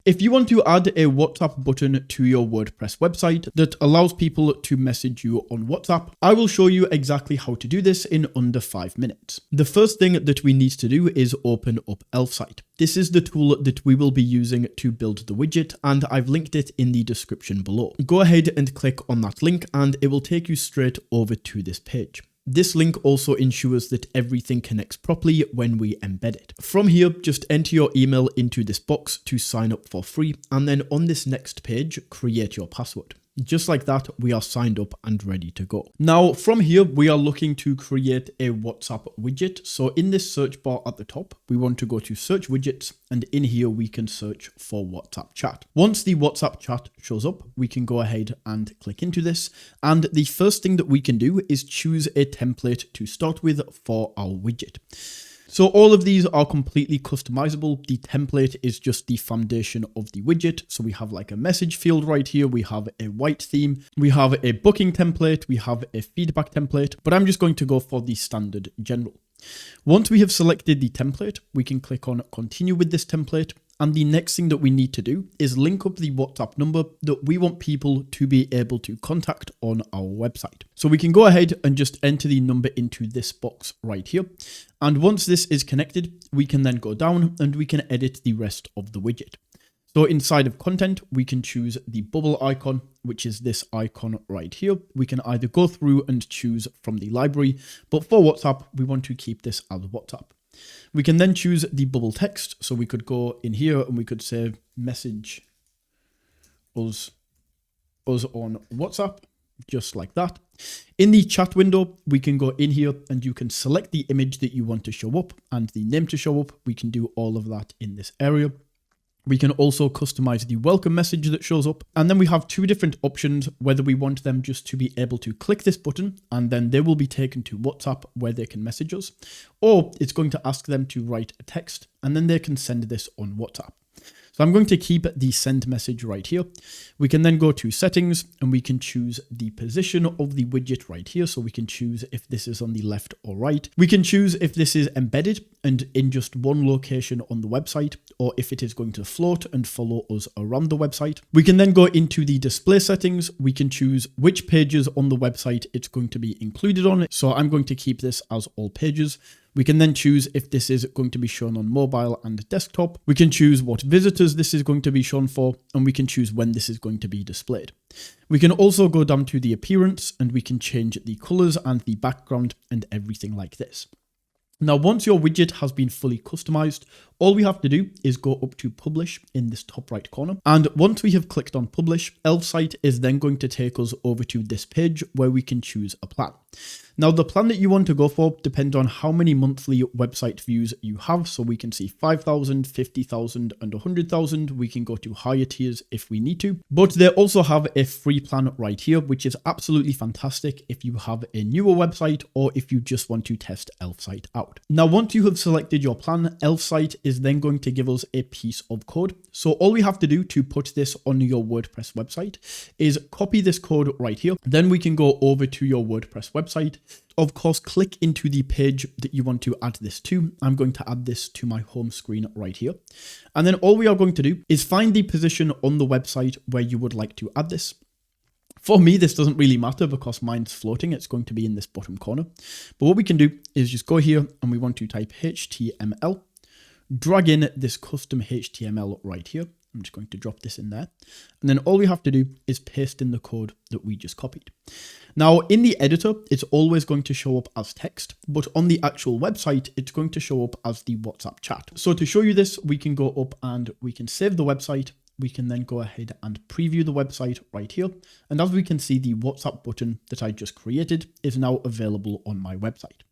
If you want to add a WhatsApp button to your WordPress website that allows people to message you on WhatsApp, I will show you exactly how to do this in under 5 minutes. The first thing that we need to do is open up Elfsight. This is the tool that we will be using to build the widget, and I've linked it in the description below. Go ahead and click on that link and it will take you straight over to this page. This link also ensures that everything connects properly when we embed it. From here, just enter your email into this box to sign up for free, and then on this next page, create your password. Just like that, we are signed up and ready to go. Now, from here, we are looking to create a WhatsApp widget. So in this search bar at the top, we want to go to search widgets, and in here, we can search for WhatsApp chat. Once the WhatsApp chat shows up, we can go ahead and click into this. And the first thing that we can do is choose a template to start with for our widget. So all of these are completely customizable. The template is just the foundation of the widget. So we have like a message field right here. We have a white theme. We have a booking template. We have a feedback template, but I'm just going to go for the standard general. Once we have selected the template, we can click on continue with this template. And the next thing that we need to do is link up the WhatsApp number that we want people to be able to contact on our website. So we can go ahead and just enter the number into this box right here. And once this is connected, we can then go down and we can edit the rest of the widget. So inside of content, we can choose the bubble icon, which is this icon right here. We can either go through and choose from the library, but for WhatsApp, we want to keep this as WhatsApp. We can then choose the bubble text. So we could go in here and we could say message us on WhatsApp, just like that. In the chat window, we can go in here and you can select the image that you want to show up and the name to show up. We can do all of that in this area. We can also customize the welcome message that shows up. And then we have two different options, whether we want them just to be able to click this button and then they will be taken to WhatsApp where they can message us, or it's going to ask them to write a text and then they can send this on WhatsApp. So I'm going to keep the send message right here. We can then go to settings and we can choose the position of the widget right here. So we can choose if this is on the left or right. We can choose if this is embedded and in just one location on the website, or if it is going to float and follow us around the website. We can then go into the display settings. We can choose which pages on the website it's going to be included on. So I'm going to keep this as all pages. We can then choose if this is going to be shown on mobile and desktop. We can choose what visitors this is going to be shown for, and we can choose when this is going to be displayed. We can also go down to the appearance and we can change the colors and the background and everything like this. Now, once your widget has been fully customized, all we have to do is go up to publish in this top right corner. And once we have clicked on publish, Elfsight is then going to take us over to this page where we can choose a plan. Now, the plan that you want to go for depends on how many monthly website views you have. So we can see 5,000, 50,000 and 100,000. We can go to higher tiers if we need to, but they also have a free plan right here, which is absolutely fantastic if you have a newer website or if you just want to test Elfsight out. Now, once you have selected your plan, Elfsight is then going to give us a piece of code. So all we have to do to put this on your WordPress website is copy this code right here. Then we can go over to your WordPress website. Of course, click into the page that you want to add this to. I'm going to add this to my home screen right here. And then all we are going to do is find the position on the website where you would like to add this. For me, this doesn't really matter because mine's floating. It's going to be in this bottom corner. But what we can do is just go here and we want to type HTML, drag in this custom HTML right here. I'm just going to drop this in there. And then all we have to do is paste in the code that we just copied. Now, in the editor, it's always going to show up as text, but on the actual website, it's going to show up as the WhatsApp chat. So to show you this, we can go up and we can save the website. We can then go ahead and preview the website right here. And as we can see, the WhatsApp button that I just created is now available on my website.